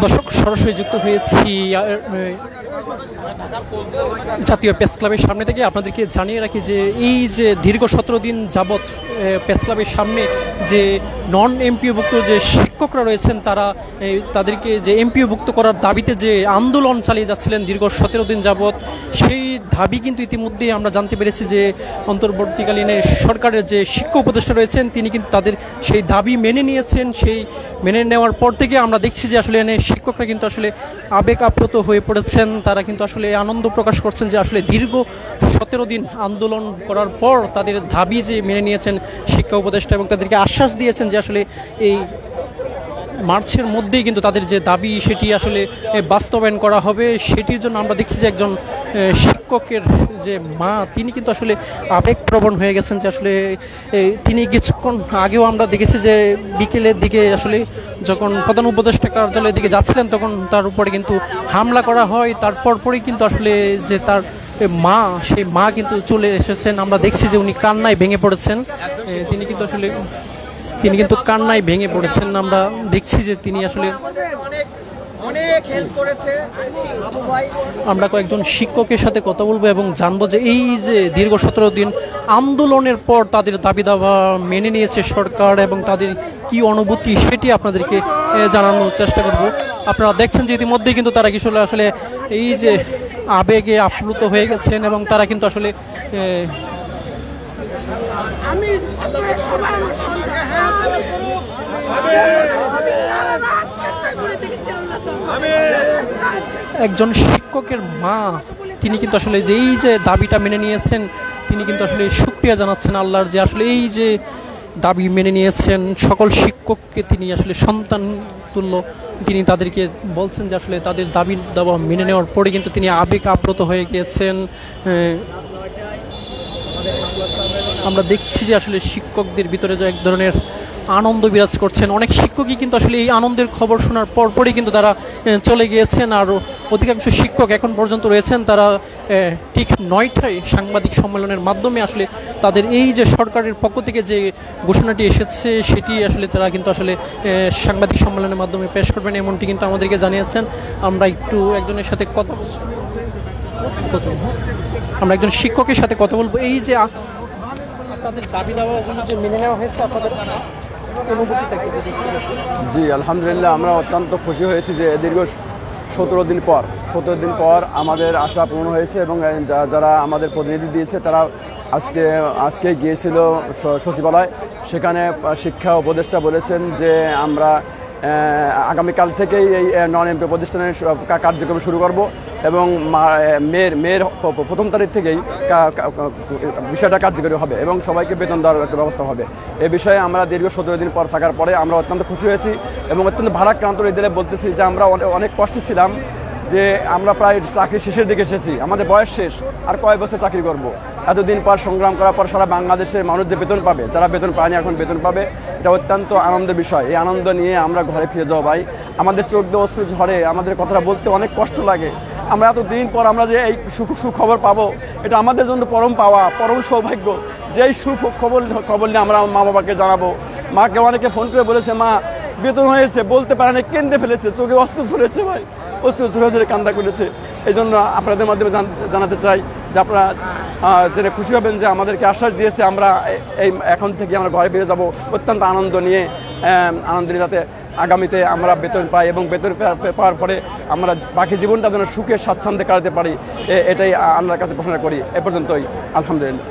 দর্শক, সরাসরি যুক্ত হয়েছি জাতীয় প্রেস ক্লাবের সামনে থেকে। আপনাদেরকে জানিয়ে রাখি যে এই যে দীর্ঘ 17 দিন যাবৎ প্রেস ক্লাবের সামনে যে নন এমপিওভুক্ত যে শিক্ষকরা রয়েছেন, তারা তাদেরকে যে এমপিওভুক্ত করার দাবিতে যে আন্দোলন চালিয়ে যাচ্ছিলেন দীর্ঘ 17 দিন যাবৎ, সেই দাবি কিন্তু ইতিমধ্যেই আমরা জানতে পেরেছি যে অন্তর্বর্তীকালীন সরকারের যে শিক্ষা উপদেষ্টা রয়েছেন তিনি কিন্তু তাদের সেই দাবি মেনে নিয়েছেন। সেই মেনে নেওয়ার পর থেকে আমরা দেখছি যে আসলে শিক্ষকরা কিন্তু আসলে আবেগ আপ্লুত হয়ে পড়েছেন। তারা কিন্তু আসলে আনন্দ প্রকাশ করছেন যে আসলে দীর্ঘ 17 দিন আন্দোলন করার পর তাদের দাবি যে মেনে নিয়েছেন শিক্ষা উপদেষ্টা, এবং তাদেরকে আশ্বাস দিয়েছেন যে আসলে এই মার্চের মধ্যেই কিন্তু তাদের যে দাবি সেটি আসলে বাস্তবায়ন করা হবে। সেটির জন্য আমরা দেখছি যে একজন শিক্ষকের যে মা তিনি কিন্তু আসলে আবেগপ্রবণ হয়ে গেছেন যে আসলে তিনি কিছুক্ষণ আগেও আমরা দেখেছি যে বিকেলের দিকে আসলে যখন প্রধান উপদেষ্টা কার্যালয়ের দিকে যাচ্ছিলেন তখন তার উপরে কিন্তু হামলা করা হয়। তারপর পরেই কিন্তু আসলে যে তার মা, সেই মা কিন্তু চলে এসেছেন। আমরা দেখছি যে উনি কান্নায় ভেঙে পড়েছেন। তিনি কিন্তু কান্নায় ভেঙে পড়েছেন। আমরা দেখছি যে তিনি আসলে আমরা কয়েকজন শিক্ষকের সাথে কথা বলবো এবং জানবো যে এই যে দীর্ঘ 17 দিন আন্দোলনের পর তাদের দাবি দাবা মেনে নিয়েছে সরকার এবং তাদের কি অনুভূতি সেটি আপনাদেরকে জানানোর চেষ্টা করব। আপনারা দেখছেন যে ইতিমধ্যেই কিন্তু তারা কিছু আসলে এই যে আবেগে আপ্লুত হয়ে গেছেন এবং তারা কিন্তু আসলে একজন শিক্ষকের মা তিনি কিন্তু আসলে যে এই যে দাবিটা মেনে নিয়েছেন তিনি কিন্তু আসলে শুকরিয়া জানাচ্ছেন আল্লাহর, যে আসলে এই যে দাবি মেনে নিয়েছেন সকল শিক্ষককে তিনি আসলে সন্তান তুল্য। তিনি তাদেরকে বলছেন যে আসলে তাদের দাবি দাবা মেনে নেওয়ার পরে কিন্তু তিনি আবেগ আপ্লুত হয়ে গিয়েছেন। আমরা দেখছি যে আসলে শিক্ষকদের ভিতরে যে এক ধরনের আনন্দ বিরাজ করছেন। অনেক শিক্ষকই কিন্তু আসলে এই আনন্দের খবর শোনার পরপরই কিন্তু তারা চলে গিয়েছেন। আর অধিকাংশ শিক্ষক এখন পর্যন্ত রয়েছেন, তারা ঠিক 9টায় সাংবাদিক সম্মেলনের মাধ্যমে আসলে তাদের এই যে সরকারের পক্ষ থেকে যে ঘোষণাটি এসেছে সেটি আসলে তারা কিন্তু আসলে সাংবাদিক সম্মেলনের মাধ্যমে পেশ করবেন, এমনটি কিন্তু আমাদেরকে জানিয়েছেন। আমরা একটু একজনের সাথে কথা বলবো, আমরা একজন শিক্ষকের সাথে কথা বলবো। এই যে আপনাদের দাবি দাওয়াগুলো যে মেনে নেওয়া হয়েছে, আপনাদের অনুভূতিটা কি? জি আলহামদুলিল্লাহ, আমরা অত্যন্ত খুশি হয়েছি যে দীর্ঘ 17 দিন পর আমাদের আশা পূর্ণ হয়েছে এবং যারা আমাদের প্রতিনিধি দিয়েছে তারা আজকে গিয়েছিল সচিবালয়। সেখানে শিক্ষা উপদেষ্টা বলেছেন যে আমরা আগামীকাল থেকেই এই নন এমপি প্রতিষ্ঠানের কার্যক্রম শুরু করব এবং মেয়ের 1ম তারিখ থেকেই বিষয়টা কার্যকরী হবে এবং সবাইকে বেতন দেওয়ার একটা ব্যবস্থা হবে। এ বিষয়ে আমরা দীর্ঘ 17 দিন পর থাকার পরে আমরা অত্যন্ত খুশি হয়েছি এবং অত্যন্ত ভারাক্রান্ত হৃদয়ে বলতেছি যে আমরা অনেক কষ্টে ছিলাম যে আমরা প্রায় চাকরি শেষের দিকে এসেছি, আমাদের বয়স শেষ, আর কয়েক বছর চাকরি করব। এতদিন পর সংগ্রাম করার পর সারা বাংলাদেশের মানুষ যে বেতন পাবে, যারা বেতন পায়নি এখন বেতন পাবে, এটা অত্যন্ত আনন্দের বিষয়। এই আনন্দ নিয়ে আমরা ঘরে ফিরে যাবো ভাই। আমাদের চোখ দিয়ে অশ্রু ঝরে, আমাদের কথাটা বলতে অনেক কষ্ট লাগে। আমরা এতদিন পর আমরা যে এই সুখবর পাবো, এটা আমাদের জন্য পরম পাওয়া, পরম সৌভাগ্য যে এই খবর নিয়ে আমরা মা বাবাকে জানাবো। মাকে অনেকে ফোন করে বলেছে মা বেতন হয়েছে, বলতে পারে না, কেঁদে ফেলেছে, চোখে অস্ত্র ধরেছে ভাই, অস্ত্র ধরে কান্দা করেছে। এই জন্য আপনাদের মাধ্যমে জানাতে চাই যে আপনারা জেনে খুশি হবেন যে আমাদেরকে আশ্বাস দিয়েছে আমরা এই এখন থেকে আমরা ঘরে ফিরে যাব অত্যন্ত আনন্দ নিয়ে যাতে আগামীতে আমরা বেতন পাই এবং বেতন পাওয়ার পরে আমরা বাকি জীবনটা যেন সুখে স্বাচ্ছন্দ্যে কাটাতে পারি, এটাই আল্লাহর কাছে ঘোষণা করি। এ পর্যন্তই, আলহামদুলিল্লাহ।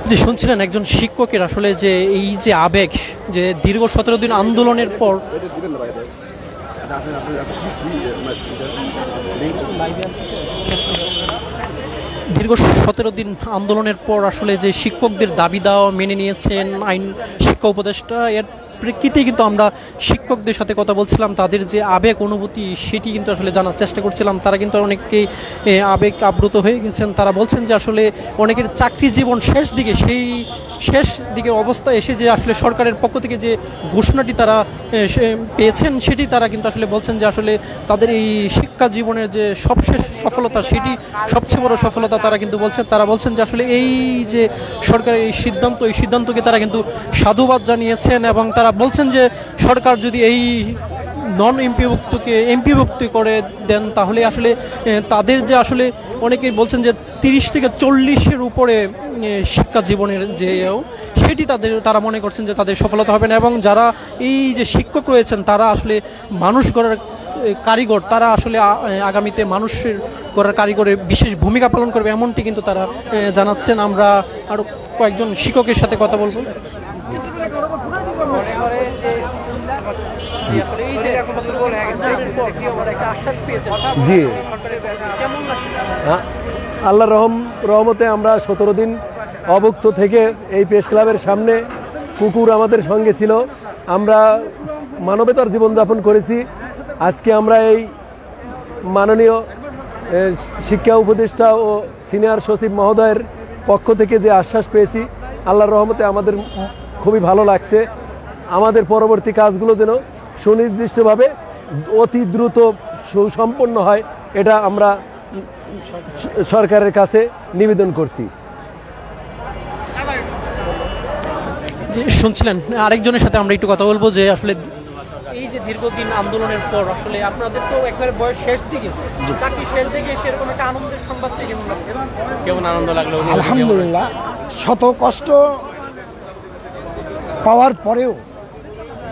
যে শুনছিলেন একজন শিক্ষকের আসলে যে এই যে আবেগ, যে দীর্ঘ 17 দিন আন্দোলনের পর দীর্ঘ 17 দিন আন্দোলনের পর আসলে যে শিক্ষকদের দাবি দেওয়া মেনে নিয়েছেন আইন শিক্ষা উপদেষ্টা, এর প্রেক্ষিতে কিন্তু আমরা শিক্ষকদের সাথে কথা বলছিলাম। তাদের যে আবেগ অনুভূতি সেটি কিন্তু আসলে জানার চেষ্টা করছিলাম। তারা কিন্তু অনেকেই আবেগ আপ্লুত হয়ে গেছেন। তারা বলছেন যে আসলে অনেকের চাকরি জীবন শেষ দিকে অবস্থায় এসে যে আসলে সরকারের পক্ষ থেকে যে ঘোষণাটি তারা পেয়েছেন সেটি তারা কিন্তু আসলে বলছেন যে আসলে তাদের এই শিক্ষা জীবনের যে সবশেষ সফলতা সেটি সবচেয়ে বড় সফলতা তারা কিন্তু বলছেন। তারা বলছেন যে আসলে এই যে সরকারের এই সিদ্ধান্তকে তারা কিন্তু সাধুবাদ জানিয়েছেন এবং তারা বলছেন যে সরকার যদি এই নন এমপিভুক্তকে এমপিভুক্ত করে দেন তাহলে আসলে তাদের যে আসলে অনেকেই বলছেন যে 30 থেকে 40-এর উপরে শিক্ষা জীবনের যে সেটি তারা মনে করছেন যে তাদের সফলতা হবে না, এবং যারা এই যে শিক্ষক রয়েছেন তারা আসলে মানুষ গড়ার কারিগর, তারা আসলে আগামীতে মানুষের গড়ার কারিগরের বিশেষ ভূমিকা পালন করবে এমনটি কিন্তু তারা জানাচ্ছেন। আমরা আরও কয়েকজন শিক্ষকের সাথে কথা বলবো। জি, আল্লাহর রহমতে আমরা 17 দিন অভুক্ত থেকে এই প্রেস ক্লাবের সামনে কুকুর আমাদের সঙ্গে ছিল, আমরা মানবেতর জীবনযাপন করেছি। আজকে আমরা এই মাননীয় শিক্ষা উপদেষ্টা ও সিনিয়র সচিব মহোদয়ের পক্ষ থেকে যে আশ্বাস পেয়েছি, আল্লাহর রহমতে আমাদের খুবই ভালো লাগছে। আমাদের পরবর্তী কাজগুলো যেন সুনির্দিষ্টভাবে অতি দ্রুত সুসম্পন্ন হয়, এটা আমরা সরকারের কাছে নিবেদন করছি। যে শুনছিলেন আরেকজনের সাথে আমরা একটু কথা বলবো যে আসলে এই যে দীর্ঘদিন আন্দোলনের পর আসলে আপনাদের তো একবারে বয়স শেষ দিকে, চাকরি শেষ দিকে সেরকম একটা আনন্দের সংবাদ কেমন লাগছে? কেমন আনন্দ লাগলো? আলহামদুলিল্লাহ, শত কষ্ট পাওয়ার পরেও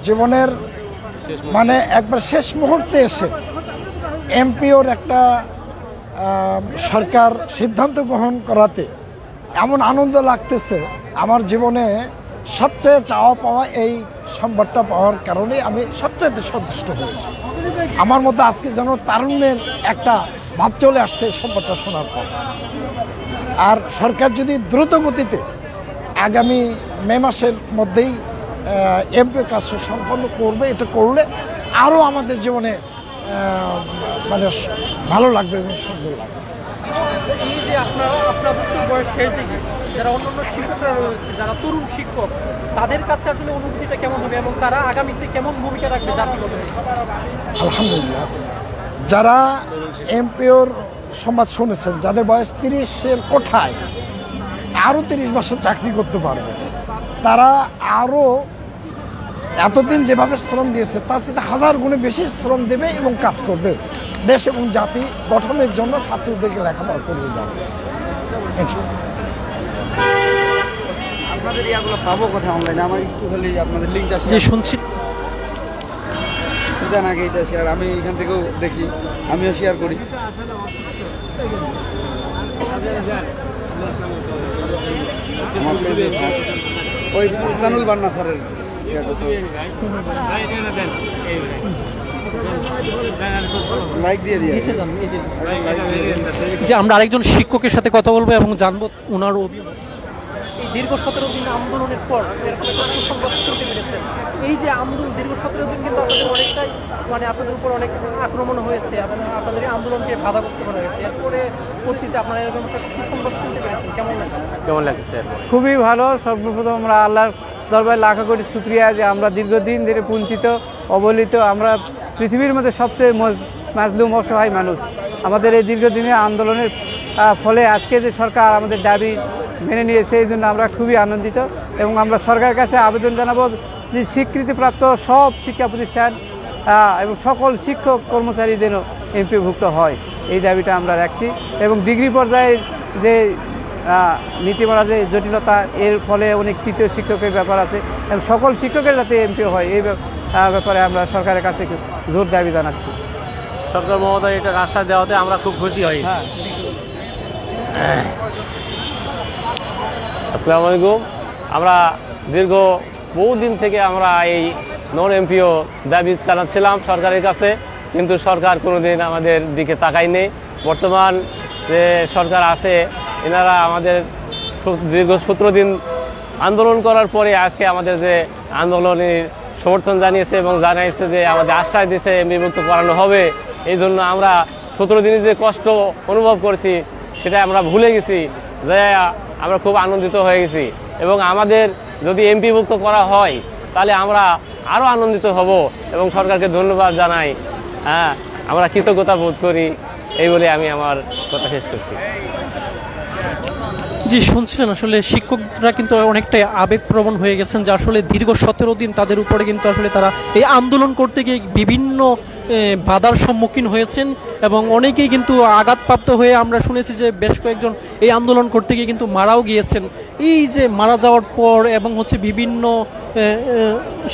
জীবনের মানে একবার শেষ মুহূর্তে এসে এমপিওর একটা সরকার সিদ্ধান্ত গ্রহণ করাতে এমন আনন্দ লাগতেছে। আমার জীবনে সবচেয়ে চাওয়া পাওয়া এই সংবাদটা পাওয়ার কারণে আমি সবচেয়ে সন্তুষ্ট হয়েছি। আমার মধ্যে আজকে যেন তারুণ্যের একটা ভাব চলে আসছে এই সংবাদটা শোনার পর। আর সরকার যদি দ্রুত গতিতে আগামী মে মাসের মধ্যেই এমপির কাজ সম্পন্ন করবে, এটা করলে আরও আমাদের জীবনে মানে ভালো লাগবে এবং সুন্দর লাগবে। এই যে আপনাদের তো বয়স শেষ দিকে, যারা অন্যান্য শিক্ষকরা রয়েছে, যারা তরুণ শিক্ষক, তাদের কাছে আসলে অনুভূতিটা কেমন হবে এবং তারা আগামীতে কেমন ভূমিকা রাখবে জাতিগত? আলহামদুলিল্লাহ, যারা এমপিওর সংবাদ শুনেছেন, যাদের বয়স 30-এর কোঠায় আরও 30 বছর চাকরি করতে পারবে, তারা আরও এতদিন যেভাবে শ্রম দিয়েছে তার সাথে 1000 গুণে বেশি শ্রম দেবে এবং কাজ করবে দেশ এবং জাতি গঠনের জন্য, ছাত্রদেরকে লেখাপড়া করিয়ে যাবে। আপনাদের ইয়াগুলো পাবো কোথায় অনলাইনে? আমার একটু খালি আপনাদের লিঙ্কটা যে শুনছি দেন আগে, এটা শেয়ার আমি এখান থেকেও দেখি, আমিও শেয়ার করি। ওই ইহসানুল বান্না স্যারের লাইক দিয়ে দিয়ে। যে আমরা আরেকজন শিক্ষকের সাথে কথা বলবো এবং জানবো ওনার অভিমত। এই দীর্ঘ 17 দিন আন্দোলনের পর এরকম একটা সুসংবাদ শুনতে পেরেছেন। এই যে আন্দোলন দীর্ঘ 17 দিন কিন্তু আপনাদের অনেকটাই মানে আপনাদের উপর অনেক আক্রমণ হয়েছে, আপনাদের এই আন্দোলনকে বাধাগ্রস্ত করা হয়েছে, এরপরে পরিস্থিতিতে আপনারা এরকম একটা সুসংবাদ শুনতে পেরেছেন, কেমন লাগছে? খুবই ভালো। সর্বপ্রথম আমরা আল্লাহর দরবারে লাখ কোটি শুকরিয়া যে আমরা দীর্ঘদিন ধরে বঞ্চিত, অবহেলিত, আমরা পৃথিবীর মধ্যে সবচেয়ে মাজলুম অসহায় মানুষ। আমাদের এই দীর্ঘদিনের আন্দোলনের ফলে আজকে যে সরকার আমাদের দাবি মেনে নিয়েছে, এই জন্য আমরা খুবই আনন্দিত এবং আমরা সরকারের কাছে আবেদন জানাবো যে স্বীকৃতিপ্রাপ্ত সব শিক্ষা প্রতিষ্ঠান এবং সকল শিক্ষক কর্মচারী যেন এমপিভুক্ত হয়, এই দাবিটা আমরা রাখছি। এবং ডিগ্রি পর্যায়ে যে নীতিমালা যে জটিলতা, এর ফলে অনেক তৃতীয় শিক্ষকের ব্যাপার আছে এবং সকল শিক্ষকের যাতে এমপি হয়, এই ব্যাপারে আমরা সরকারের কাছে জোর দাবি জানাচ্ছি। সরকার মহোদয় এটা আশ্বাস দেওয়াতে আমরা খুব খুশি হই। আসসালামু আলাইকুম। আমরা দীর্ঘ বহুদিন থেকে আমরা এই নন এমপিও দাবি জানাচ্ছিলাম সরকারের কাছে, কিন্তু সরকার কোনোদিন আমাদের দিকে তাকায়নি। বর্তমান যে সরকার আছে এনারা আমাদের দীর্ঘ 17 দিন আন্দোলন করার পরে আজকে আমাদের যে আন্দোলনের সমর্থন জানিয়েছে এবং জানিয়েছে যে আমাদের আশ্বাস দিয়েছে এমপিভুক্ত করানো হবে। এই জন্য আমরা 17 দিনের যে কষ্ট অনুভব করেছি সেটা আমরা ভুলে গেছি, যে আমরা খুব আনন্দিত হয়ে গেছি এবং আমাদের যদি এমপিভুক্ত করা হয় তাহলে আমরা আরও আনন্দিত হব এবং সরকারকে ধন্যবাদ জানাই। আমরা কৃতজ্ঞতা বোধ করি, এই বলে আমি আমার কথা শেষ করছি। জি, শুনছিলেন আসলে শিক্ষকরা কিন্তু অনেকটাই আবেগপ্রবণ হয়ে গেছেন, যে আসলে দীর্ঘ 17 দিন তাদের উপরে কিন্তু আসলে তারা এই আন্দোলন করতে গিয়ে বিভিন্ন বাধার সম্মুখীন হয়েছেন এবং অনেকেই কিন্তু আঘাতপ্রাপ্ত হয়ে আমরা শুনেছি যে বেশ কয়েকজন এই আন্দোলন করতে গিয়ে কিন্তু মারাও গিয়েছেন। এই যে মারা যাওয়ার পর এবং হচ্ছে বিভিন্ন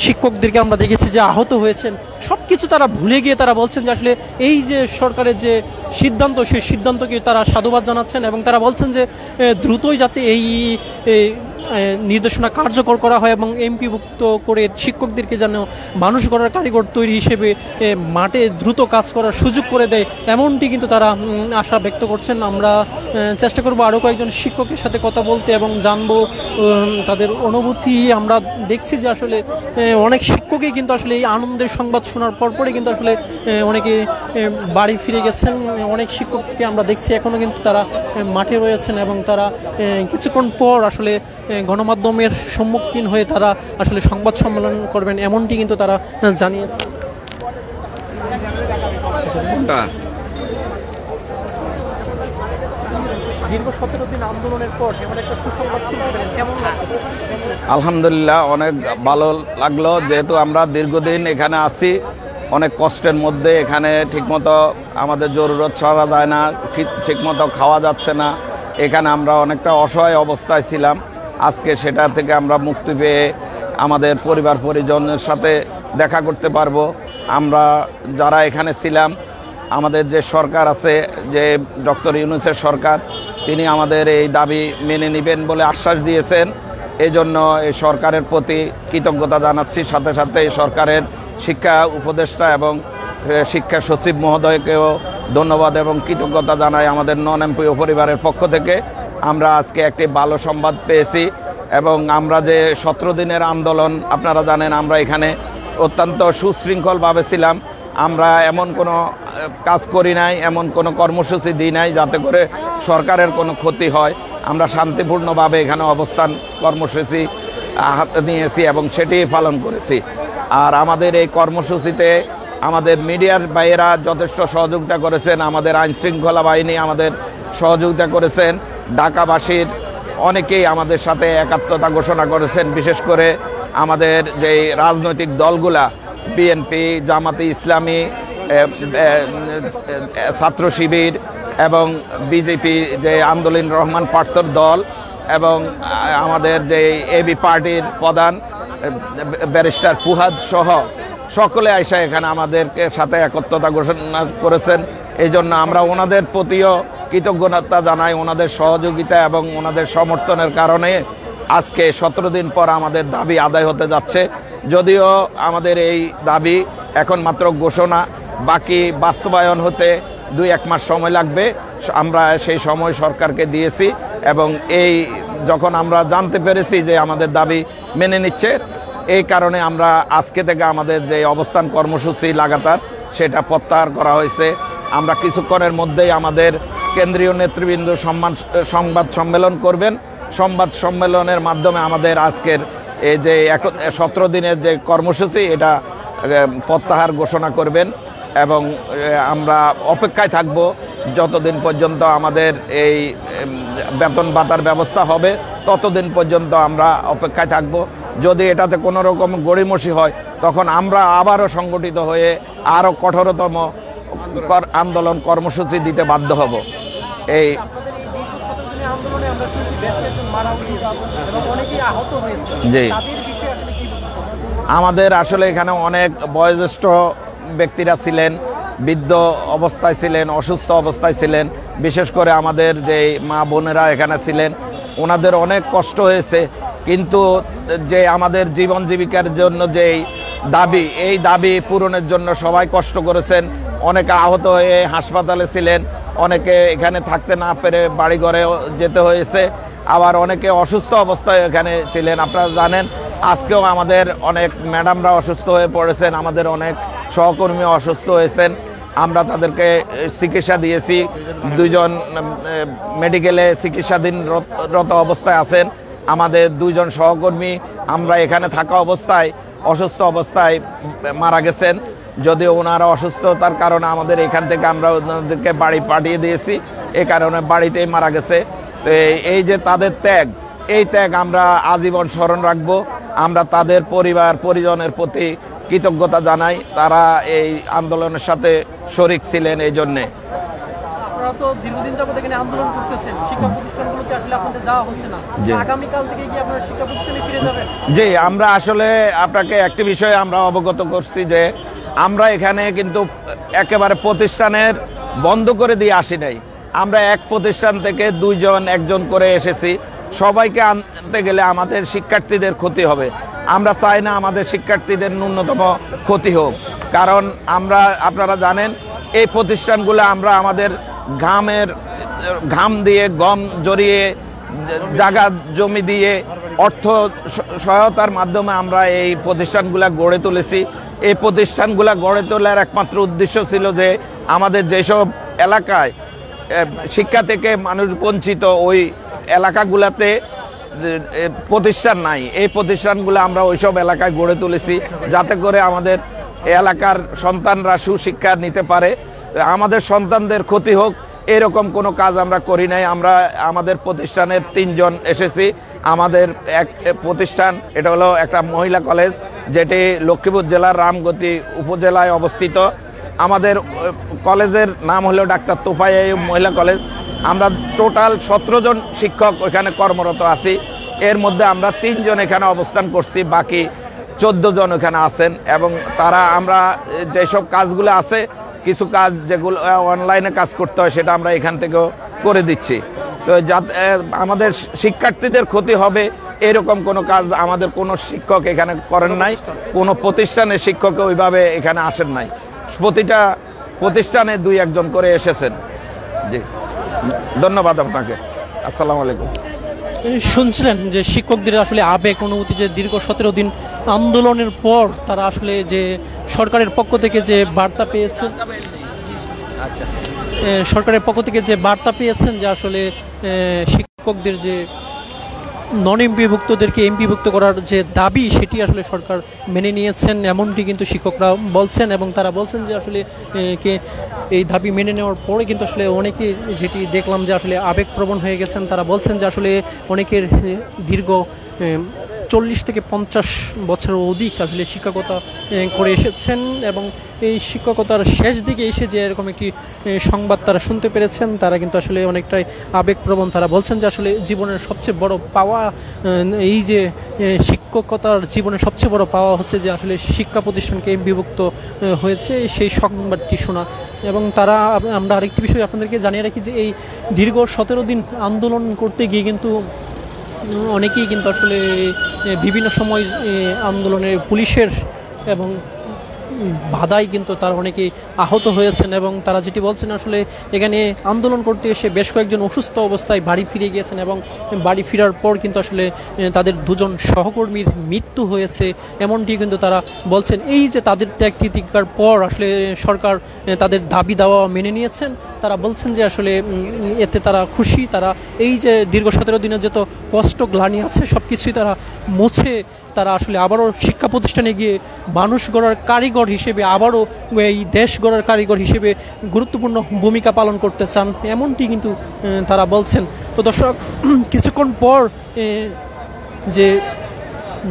শিক্ষকদেরকে আমরা দেখেছি যে আহত হয়েছেন, সব কিছু তারা ভুলে গিয়ে তারা বলছেন যে আসলে এই যে সরকারের যে সিদ্ধান্ত, সেই সিদ্ধান্তকে তারা সাধুবাদ জানাচ্ছেন এবং তারা বলছেন যে দ্রুতই যাতে এই নির্দেশনা কার্যকর করা হয় এবং এমপিভুক্ত করে শিক্ষকদেরকে যেন মানুষ গড়ার কারিগর তৈরি হিসেবে মাঠে দ্রুত কাজ করার সুযোগ করে দেয়, এমনটি কিন্তু তারা আশা ব্যক্ত করছেন। আমরা চেষ্টা করব আরও কয়েকজন শিক্ষকের সাথে কথা বলতে এবং জানবো তাদের অনুভূতি। আমরা দেখছি যে আসলে অনেক শিক্ষকই কিন্তু আসলে এই আনন্দের সংবাদ শোনার পরপরই কিন্তু আসলে অনেকে বাড়ি ফিরে গেছেন। অনেক শিক্ষককে আমরা দেখছি এখনও কিন্তু তারা মাঠে রয়েছেন এবং তারা কিছুক্ষণ পর আসলে গণমাধ্যমের সম্মুখীন হয়ে তারা আসলে সংবাদ সম্মেলন করবেন, এমনটি কিন্তু তারা জানিয়েছে। দীর্ঘ 17 দিন আন্দোলনের পর এমন একটা সুসংবাদ শুনলেন, কেমন লাগছে? আলহামদুলিল্লাহ, অনেক ভালো লাগলো। যেহেতু আমরা দীর্ঘদিন এখানে আছি, অনেক কষ্টের মধ্যে, এখানে ঠিকমতো আমাদের জরুরত ছাড়া যায় না, ঠিকমতো খাওয়া যাচ্ছে না, এখানে আমরা অনেকটা অসহায় অবস্থায় ছিলাম। আজকে সেটা থেকে আমরা মুক্তি পেয়ে আমাদের পরিবার পরিজনের সাথে দেখা করতে পারবো। আমরা যারা এখানে ছিলাম, আমাদের যে সরকার আছে, যে ডক্টর ইউনূসের সরকার, তিনি আমাদের এই দাবি মেনে নেবেন বলে আশ্বাস দিয়েছেন। এই জন্য এই সরকারের প্রতি কৃতজ্ঞতা জানাচ্ছি। সাথে সাথে এই সরকারের শিক্ষা উপদেষ্টা এবং শিক্ষা সচিব মহোদয়কেও ধন্যবাদ এবং কৃতজ্ঞতা জানাই আমাদের নন এমপিও পরিবারের পক্ষ থেকে। আমরা আজকে একটি ভালো সংবাদ পেয়েছি এবং আমরা যে 17 দিনের আন্দোলন, আপনারা জানেন আমরা এখানে অত্যন্ত সুশৃঙ্খলভাবে ছিলাম। আমরা এমন কোনো কাজ করি নাই, এমন কোনো কর্মসূচি দিই নাই যাতে করে সরকারের কোনো ক্ষতি হয়। আমরা শান্তিপূর্ণভাবে এখানে অবস্থান কর্মসূচি হাতে নিয়েছি এবং সেটি পালন করেছি। আর আমাদের এই কর্মসূচিতে আমাদের মিডিয়ার ভাইয়েরা যথেষ্ট সহযোগিতা করেছেন, আমাদের আইনশৃঙ্খলা বাহিনী আমাদের সহযোগিতা করেছেন, ঢাকাবাসীর অনেকেই আমাদের সাথে একাত্মতা ঘোষণা করেছেন। বিশেষ করে আমাদের যে রাজনৈতিক দলগুলা, বিএনপি, জামাতে ইসলামী, ছাত্র শিবির এবং বিজেপি, যে আন্দোলন রহমান পার্থর দল এবং আমাদের যে এবি পার্টির প্রধান ব্যারিস্টার ফুহাদ সহ সকলে আইসা এখানে আমাদেরকে সাথে একত্রতা ঘোষণা করেছেন। এই জন্য আমরা ওনাদের প্রতিও কৃতজ্ঞতা জানাই। ওনাদের সহযোগিতা এবং ওনাদের সমর্থনের কারণে আজকে 17 দিন পর আমাদের দাবি আদায় হতে যাচ্ছে। যদিও আমাদের এই দাবি এখন মাত্র ঘোষণা, বাকি বাস্তবায়ন হতে 2-1 মাস সময় লাগবে। আমরা সেই সময় সরকারকে দিয়েছি এবং এই যখন আমরা জানতে পেরেছি যে আমাদের দাবি মেনে নিচ্ছে, এই কারণে আমরা আজকে থেকে আমাদের যে অবস্থান কর্মসূচি লাগাতার সেটা প্রত্যাহার করা হয়েছে। আমরা কিছুক্ষণের মধ্যেই আমাদের কেন্দ্রীয় নেতৃবৃন্দ সংবাদ সম্মেলন করবেন। সংবাদ সম্মেলনের মাধ্যমে আমাদের আজকের এই যে 17 দিনের যে কর্মসূচি এটা প্রত্যাহার ঘোষণা করবেন এবং আমরা অপেক্ষায় থাকব যতদিন পর্যন্ত আমাদের এই বেতন ভাতার ব্যবস্থা হবে, ততদিন পর্যন্ত আমরা অপেক্ষায় থাকব। যদি এটাতে কোনো রকম গড়িমসি হয় তখন আমরা আবারও সংগঠিত হয়ে আরও কঠোরতম আন্দোলন কর্মসূচি দিতে বাধ্য হব। এই জি, আমাদের আসলে এখানে অনেক বয়োজ্যেষ্ঠ ব্যক্তিরা ছিলেন, বৃদ্ধ অবস্থায় ছিলেন, অসুস্থ অবস্থায় ছিলেন। বিশেষ করে আমাদের যে মা বোনেরা এখানে ছিলেন, ওনাদের অনেক কষ্ট হয়েছে। কিন্তু যে আমাদের জীবন জীবিকার জন্য যেই দাবি, এই দাবি পূরণের জন্য সবাই কষ্ট করেছেন। অনেকে আহত হয়ে হাসপাতালে ছিলেন, অনেকে এখানে থাকতে না পেরে বাড়ি ঘরে যেতে হয়েছে, আবার অনেকে অসুস্থ অবস্থায় এখানে ছিলেন। আপনারা জানেন আজকেও আমাদের অনেক ম্যাডামরা অসুস্থ হয়ে পড়েছেন, আমাদের অনেক সহকর্মী অসুস্থ হয়েছেন। আমরা তাদেরকে চিকিৎসা দিয়েছি। 2 জন মেডিকেলে চিকিৎসাধীনরত অবস্থায় আছেন। আমাদের 2 জন সহকর্মী আমরা এখানে থাকা অবস্থায় অসুস্থ অবস্থায় মারা গেছেন। যদিও ওনারা অসুস্থতার কারণে আমাদের এখান থেকে আমরা ওনাদেরকে বাড়ি পাঠিয়ে দিয়েছি, এ কারণে বাড়িতেই মারা গেছে। তো এই যে তাদের ত্যাগ, এই ত্যাগ আমরা আজীবন স্মরণ রাখব। আমরা তাদের পরিবার পরিজনের প্রতি কৃতজ্ঞতা জানাই, তারা এই আন্দোলনের সাথে শরিক ছিলেন। এই জন্যে আপনারা তো দীর্ঘদিন যাবত এখানে আন্দোলন করতেছেন, শিক্ষা প্রতিষ্ঠানগুলোতে আসলে আপনাদের যাওয়া হচ্ছে না, আগামীকাল থেকে কি আপনারা শিক্ষা প্রতিষ্ঠানে ফিরে যাবেন? জি, আমরা আসলে আপনাকে একটি বিষয়ে আমরা অবগত করছি যে আমরা এখানে কিন্তু একেবারে প্রতিষ্ঠানের বন্ধ করে দিয়ে আসি নাই। আমরা এক প্রতিষ্ঠান থেকে 2 জন 1 জন করে এসেছি। সবাইকে আনতে গেলে আমাদের শিক্ষার্থীদের ক্ষতি হবে। আমরা চাই না আমাদের শিক্ষার্থীদের ন্যূনতম ক্ষতি হোক, কারণ আপনারা জানেন এই প্রতিষ্ঠানগুলো আমরা আমাদের ঘাম দিয়ে, গম জড়িয়ে, জায়গা জমি দিয়ে, অর্থ সহায়তার মাধ্যমে আমরা এই প্রতিষ্ঠানগুলো গড়ে তুলেছি। এই প্রতিষ্ঠানগুলো গড়ে তোলার একমাত্র উদ্দেশ্য ছিল যে আমাদের যেসব এলাকায় শিক্ষা থেকে মানুষ বঞ্চিত, ওই এলাকাগুলোতে প্রতিষ্ঠান নাই, এই প্রতিষ্ঠানগুলো আমরা ওইসব এলাকায় গড়ে তুলেছি যাতে করে আমাদের এলাকার সন্তানরা সুশিক্ষা নিতে পারে। আমাদের সন্তানদের ক্ষতি হোক এরকম কোনো কাজ আমরা করি নাই। আমরা আমাদের প্রতিষ্ঠানের 3 জন এসেছি। আমাদের এক প্রতিষ্ঠান, এটা হলো একটা মহিলা কলেজ, যেটি লক্ষ্মীপুর জেলার রামগতি উপজেলায় অবস্থিত। আমাদের কলেজের নাম হলো ডাক্তার তোফাই আইয়ুব মহিলা কলেজ। আমরা টোটাল 17 জন শিক্ষক ওখানে কর্মরত আছি। এর মধ্যে আমরা 3 জন এখানে অবস্থান করছি, বাকি 14 জন ওখানে আছেন। এবং তারা আমরা যেসব কাজগুলো আছে, কিছু কাজ যেগুলো অনলাইনে কাজ করতে হয় সেটা আমরা এখান থেকেও করে দিচ্ছি। তো যাতে আমাদের শিক্ষার্থীদের ক্ষতি হবে এরকম কোনো কাজ আমাদের কোনো শিক্ষক এখানে করেন নাই, কোনো প্রতিষ্ঠানের শিক্ষক ওইভাবে এখানে আসেন নাই। প্রতিটা প্রতিষ্ঠানে 2-1 জন করে এসেছেন। জি, ধন্যবাদ আপনাকে। আসসালামু আলাইকুম। শুনছিলেন যে শিক্ষকদের আসলে আবেগ অনুভূতি, যে দীর্ঘ 17 দিন আন্দোলনের পর তারা আসলে যে সরকারের পক্ষ থেকে যে বার্তা পেয়েছেন, যে আসলে শিক্ষকদের যে নন এমপিভুক্তদেরকে এমপিভুক্ত করার যে দাবি, সেটি আসলে সরকার মেনে নিয়েছেন এমনটি কিন্তু শিক্ষকরা বলছেন। এবং তারা বলছেন যে আসলে এই দাবি মেনে নেওয়ার পরে কিন্তু আসলে অনেকে, যেটি দেখলাম যে আসলে আবেগপ্রবণ হয়ে গেছেন। তারা বলছেন যে আসলে অনেকের দীর্ঘ 40 থেকে 50 বছরের অধিক আসলে শিক্ষকতা করে এসেছেন এবং এই শিক্ষকতার শেষ দিকে এসে যে এরকম একটি সংবাদ তারা শুনতে পেরেছেন, তারা কিন্তু আসলে অনেকটাই আবেগপ্রবণ। তারা বলছেন যে আসলে জীবনের সবচেয়ে বড় পাওয়া, এই যে শিক্ষকতার জীবনের সবচেয়ে বড় পাওয়া হচ্ছে যে আসলে শিক্ষা প্রতিষ্ঠানকে বিভক্ত হয়েছে, সেই সংবাদটি শোনা। এবং আমরা আরেকটি বিষয় আপনাদেরকে জানিয়ে রাখি যে এই দীর্ঘ 17 দিন আন্দোলন করতে গিয়ে কিন্তু অনেকেই কিন্তু আসলে বিভিন্ন সময় আন্দোলনের পুলিশের এবং বাধায় কিন্তু তারা অনেকেই আহত হয়েছেন। এবং তারা যেটি বলছেন আসলে এখানে আন্দোলন করতে এসে বেশ কয়েকজন অসুস্থ অবস্থায় বাড়ি ফিরে গিয়েছেন এবং বাড়ি ফেরার পর কিন্তু আসলে তাদের 2 জন সহকর্মীর মৃত্যু হয়েছে, এমনটি কিন্তু তারা বলছেন। এই যে তাদের ত্যাগ তিতিকার পর আসলে সরকার তাদের দাবি দাওয়া মেনে নিয়েছেন। তারা বলছেন যে আসলে এতে তারা খুশি। তারা এই যে দীর্ঘ 17 দিনের যত কষ্ট গ্লানি আছে সব কিছুই তারা মুছে তারা আসলে আবারও শিক্ষা প্রতিষ্ঠানে গিয়ে মানুষ গড়ার কারিগর হিসেবে, আবারও এই দেশ গড়ার কারিগর হিসেবে গুরুত্বপূর্ণ ভূমিকা পালন করতে চান, এমনটি কিন্তু তারা বলছেন। তো দর্শক, কিছুক্ষণ পর যে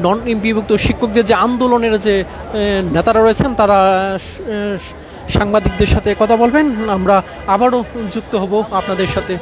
নন এমপিভুক্ত শিক্ষকদের যে আন্দোলনের যে নেতারা রয়েছেন তারা সাংবাদিকদের সাথে কথা বলবেন। আমরা আবারও যুক্ত হব আপনাদের সাথে।